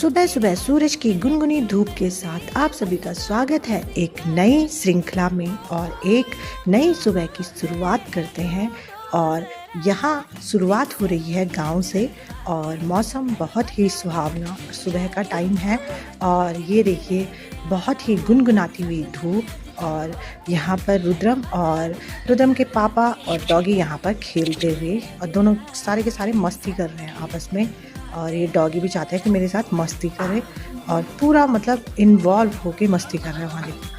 सुबह सुबह सूरज की गुनगुनी धूप के साथ आप सभी का स्वागत है एक नई श्रृंखला में और एक नई सुबह की शुरुआत करते हैं। और यहाँ शुरुआत हो रही है गांव से और मौसम बहुत ही सुहावना, सुबह का टाइम है और ये देखिए बहुत ही गुनगुनाती हुई धूप। और यहाँ पर रुद्रम के पापा और डॉगी यहाँ पर खेलते हुए और दोनों सारे के सारे मस्ती कर रहे हैं आपस में। और ये डॉगी भी चाहता है कि मेरे साथ मस्ती करे और पूरा मतलब इन्वॉल्व होके मस्ती कर रहा है। वहाँ देखो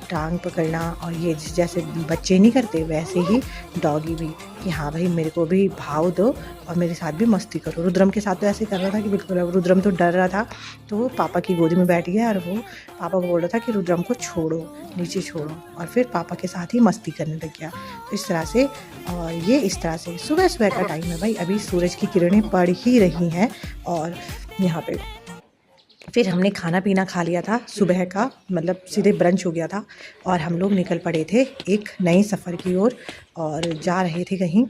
टांग पकड़ना और ये जैसे बच्चे नहीं करते वैसे ही डॉगी भी कि हाँ भाई मेरे को भी भाव दो और मेरे साथ भी मस्ती करो। रुद्रम के साथ तो ऐसे कर रहा था कि बिल्कुल, रुद्रम तो डर रहा था तो वो पापा की गोदी में बैठ गया और वो पापा को बोल रहा था कि रुद्रम को छोड़ो, नीचे छोड़ो, और फिर पापा के साथ ही मस्ती करने लग गया। तो इस तरह से और ये इस तरह से सुबह सुबह का टाइम है भाई, अभी सूरज की किरणें पड़ ही रही हैं। और यहाँ पे फिर हमने खाना पीना खा लिया था सुबह का, मतलब सीधे ब्रंच हो गया था और हम लोग निकल पड़े थे एक नई सफ़र की ओर और जा रहे थे कहीं।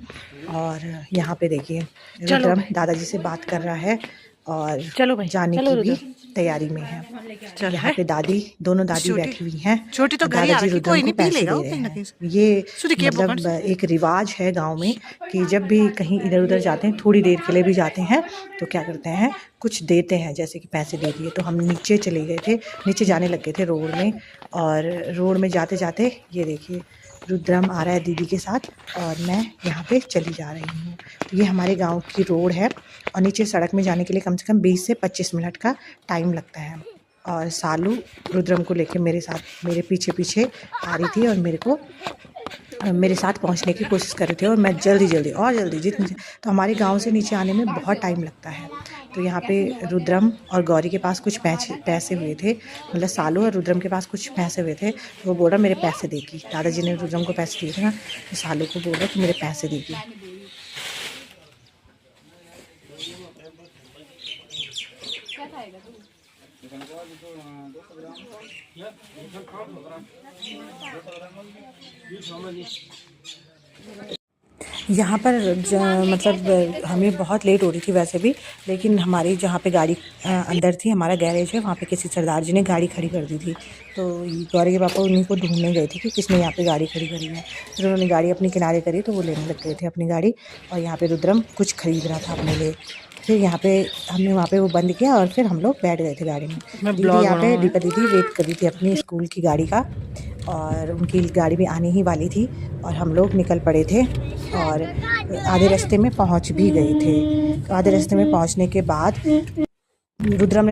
और यहाँ पे देखिए रुद्रम दादाजी से बात कर रहा है और चलो भाई जाने की भी तैयारी में है। यहाँ पे दोनों दादी बैठी हुई हैं। छोटी तो दादाजी रुद्रम को पैसे दे रहे हैं। ये मतलब एक रिवाज है गांव में कि जब भी कहीं इधर उधर जाते हैं, थोड़ी देर के लिए भी जाते हैं तो क्या करते हैं, कुछ देते हैं, जैसे कि पैसे दे दिए। तो हम नीचे चले गए थे, नीचे जाने लग गए थे रोड में। और रोड में जाते जाते ये देखिए रुद्रम आ रहा है दीदी के साथ और मैं यहाँ पे चली जा रही हूँ। तो ये हमारे गांव की रोड है और नीचे सड़क में जाने के लिए कम से कम 20 से 25 मिनट का टाइम लगता है। और सालू रुद्रम को लेके मेरे साथ मेरे पीछे पीछे आ रही थी और मेरे साथ पहुंचने की कोशिश कर रहे थे और मैं जल्दी जितनी तो हमारे गांव से नीचे आने में बहुत टाइम लगता है। तो यहाँ पे रुद्रम और गौरी के पास कुछ पैसे हुए थे, मतलब सालू और रुद्रम के पास कुछ पैसे हुए थे। तो वो बोल रहा मेरे पैसे देगी, दादाजी ने रुद्रम को पैसे दिए थे ना, तो सालू को बोल रहा कि मेरे पैसे देगी। यहाँ पर मतलब हमें बहुत लेट हो रही थी वैसे भी, लेकिन हमारी जहाँ पे गाड़ी अंदर थी, हमारा गैरेज है, वहाँ पे किसी सरदार जी ने गाड़ी खड़ी कर दी थी। तो गौरी के पापा उन्हीं को ढूंढने गए थे कि किसने यहाँ पे गाड़ी खड़ी करी है। फिर उन्होंने गाड़ी अपनी किनारे करी तो वो लेने लग गए थे अपनी गाड़ी। और यहाँ पे रुद्रम कुछ खरीद रहा था अपने लिए। फिर यहाँ पे हमने वहाँ पे वो बंद किया और फिर हम लोग बैठ गए थे गाड़ी में। दीदी यहाँ पे दीपा दीदी वेट कर रही थी अपनी स्कूल की गाड़ी का और उनकी गाड़ी भी आने ही वाली थी और हम लोग निकल पड़े थे और आधे रास्ते में पहुँच भी गए थे। तो आधे रास्ते में पहुँचने के बाद रुद्रम